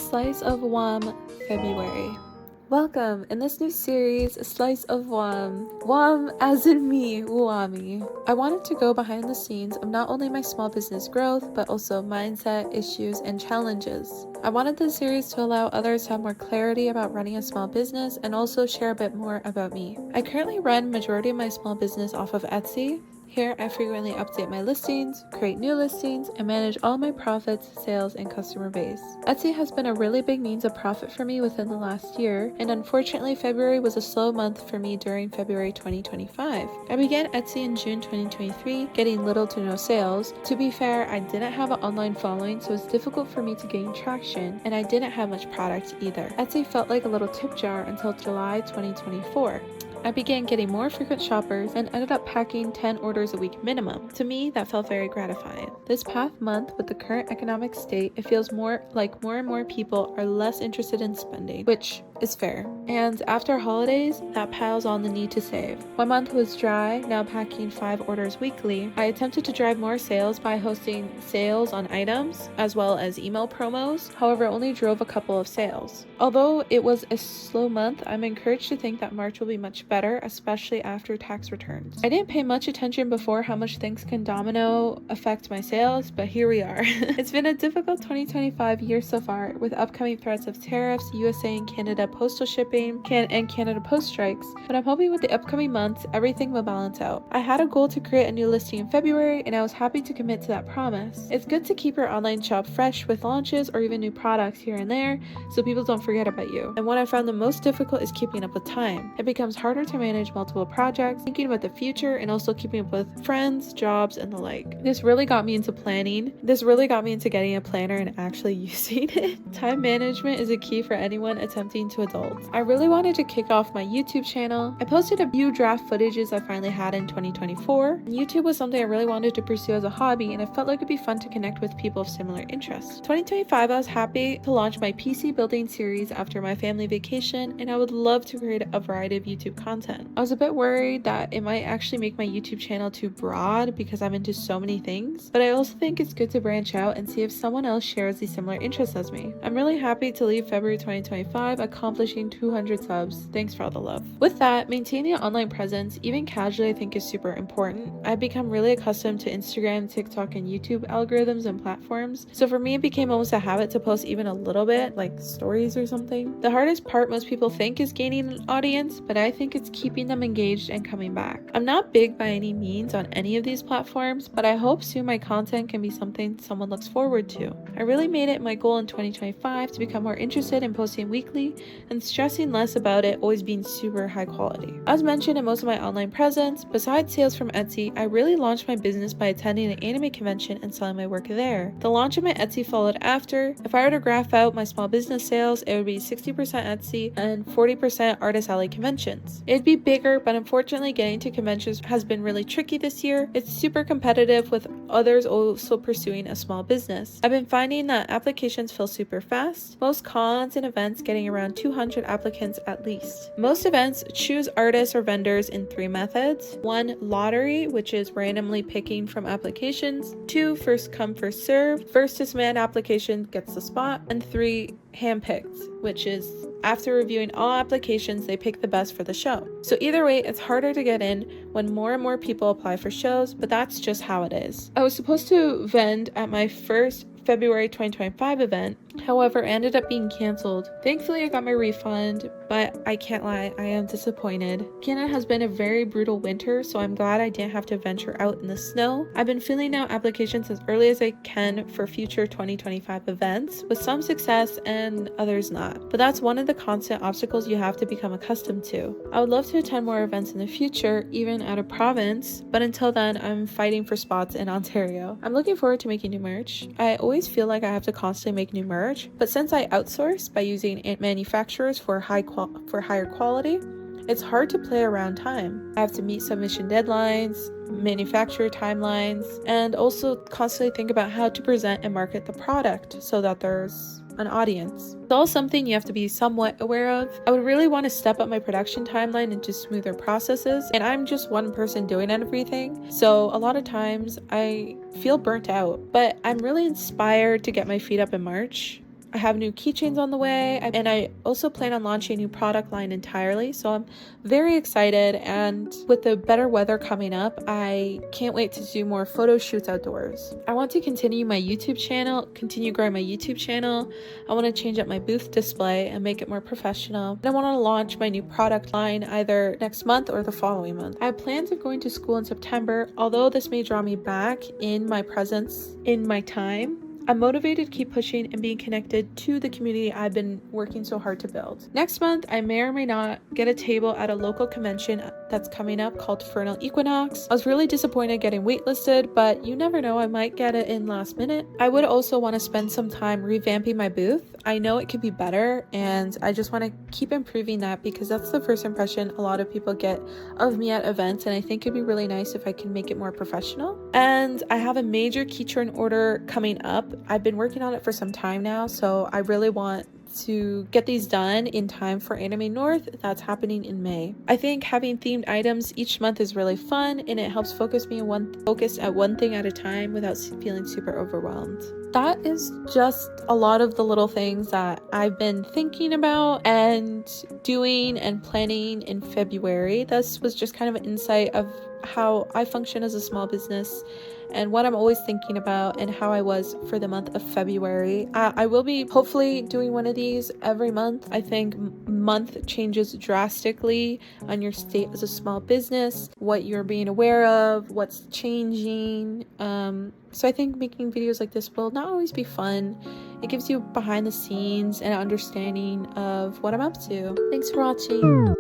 Slice of WOM February. Welcome! In this new series, A Slice of WOM. WOM as in me, Wami. I wanted to go behind the scenes of not only my small business growth, but also mindset, issues, and challenges. I wanted this series to allow others to have more clarity about running a small business and also share a bit more about me. I currently run majority of my small business off of Etsy. Here, I frequently update my listings, create new listings, and manage all my profits, sales, and customer base. Etsy has been a really big means of profit for me within the last year, and unfortunately, February was a slow month for me during February 2025. I began Etsy in June 2023, getting little to no sales. To be fair, I didn't have an online following, so it was difficult for me to gain traction, and I didn't have much product either. Etsy felt like a little tip jar until July 2024. I began getting more frequent shoppers and ended up packing 10 orders a week minimum. To me, that felt very gratifying. This past month, with the current economic state, it feels more like more and more people are less interested in spending, which is fair. And after holidays, that piles on the need to save. One month was dry, now packing 5 orders weekly. I attempted to drive more sales by hosting sales on items, as well as email promos. However, only drove a couple of sales. Although it was a slow month, I'm encouraged to think that March will be much better, especially after tax returns. I didn't pay much attention before how much things can domino affect my sales, but here we are. It's been a difficult 2025 year so far, with upcoming threats of tariffs, USA and Canada postal shipping, and Canada Post strikes, but I'm hoping with the upcoming months, everything will balance out. I had a goal to create a new listing in February, and I was happy to commit to that promise. It's good to keep your online shop fresh with launches or even new products here and there, so people don't forget about you. And what I found the most difficult is keeping up with time. It becomes harder to manage multiple projects, thinking about the future, and also keeping up with friends, jobs, and the like. This really got me into planning. This really got me into getting a planner and actually using it. Time management is a key for anyone attempting to adult. I really wanted to kick off my YouTube channel. I posted a few draft footages I finally had in 2024. And YouTube was something I really wanted to pursue as a hobby, and I felt like it'd be fun to connect with people of similar interests. 2025, I was happy to launch my PC building series after my family vacation, and I would love to create a variety of YouTube content. I was a bit worried that it might actually make my YouTube channel too broad because I'm into so many things, but I also think it's good to branch out and see if someone else shares these similar interests as me. I'm really happy to leave February 2025 accomplishing 200 subs. Thanks for all the love. With that, maintaining an online presence, even casually, I think is super important. I've become really accustomed to Instagram, TikTok, and YouTube algorithms and platforms, so for me it became almost a habit to post even a little bit, like stories or something. The hardest part most people think is gaining an audience, but I think it's keeping them engaged and coming back. I'm not big by any means on any of these platforms, but I hope soon my content can be something someone looks forward to. I really made it my goal in 2025 to become more interested in posting weekly and stressing less about it always being super high quality. As mentioned in most of my online presence, besides sales from Etsy, I really launched my business by attending an anime convention and selling my work there. The launch of my Etsy followed after. If I were to graph out my small business sales, it would be 60% Etsy and 40% Artist Alley conventions. It'd be bigger, but unfortunately getting to conventions has been really tricky this year. It's super competitive with others also pursuing a small business. I've been finding that applications fill super fast. Most cons and events getting around 200 applicants at least. Most events choose artists or vendors in 3 methods. 1, lottery, which is randomly picking from applications. 2, first come first serve. First to submit an application gets the spot. And 3, handpicked, which is after reviewing all applications, they pick the best for the show. So either way, it's harder to get in when more and more people apply for shows, but that's just how it is. I was supposed to vend at my first February 2025 event, however, ended up being canceled. Thankfully, I got my refund, but I can't lie, I am disappointed. Canada has been a very brutal winter, so I'm glad I didn't have to venture out in the snow. I've been filling out applications as early as I can for future 2025 events, with some success and others not. But that's one of the constant obstacles you have to become accustomed to. I would love to attend more events in the future, even out of province, but until then, I'm fighting for spots in Ontario. I'm looking forward to making new merch. I always feel like I have to constantly make new merch, but since I outsource by using manufacturers for higher quality, it's hard to play around time. I have to meet submission deadlines, manufacturer timelines, and also constantly think about how to present and market the product so that there's an audience. It's all something you have to be somewhat aware of. I would really want to step up my production timeline into smoother processes, and I'm just one person doing everything, so a lot of times I feel burnt out, but I'm really inspired to get my feet up in March. I have new keychains on the way, and I also plan on launching a new product line entirely, so I'm very excited. And with the better weather coming up, I can't wait to do more photo shoots outdoors. I want to continue my YouTube channel, continue growing my YouTube channel. I want to change up my booth display and make it more professional. And I want to launch my new product line either next month or the following month. I have plans of going to school in September, although this may draw me back in my presence, in my time. I'm motivated to keep pushing and being connected to the community I've been working so hard to build. Next month, I may or may not get a table at a local convention that's coming up called Fernal Equinox. I was really disappointed getting waitlisted, but you never know, I might get it in last minute. I would also want to spend some time revamping my booth. I know it could be better, and I just want to keep improving that because that's the first impression a lot of people get of me at events, and I think it'd be really nice if I can make it more professional. And I have a major keychain order coming up. I've been working on it for some time now, so I really want to get these done in time for Anime North. That's happening in May. I think having themed items each month is really fun, and it helps focus at one thing at a time without feeling super overwhelmed. That is just a lot of the little things that I've been thinking about and doing and planning in February. This was just kind of an insight of how I function as a small business and what I'm always thinking about and how I was for the month of February. I will be hopefully doing one of these every month. I think month changes drastically on your state as a small business, what you're being aware of, what's changing. So I think making videos like this will not always be fun. It gives you behind the scenes and an understanding of what I'm up to. Thanks for watching.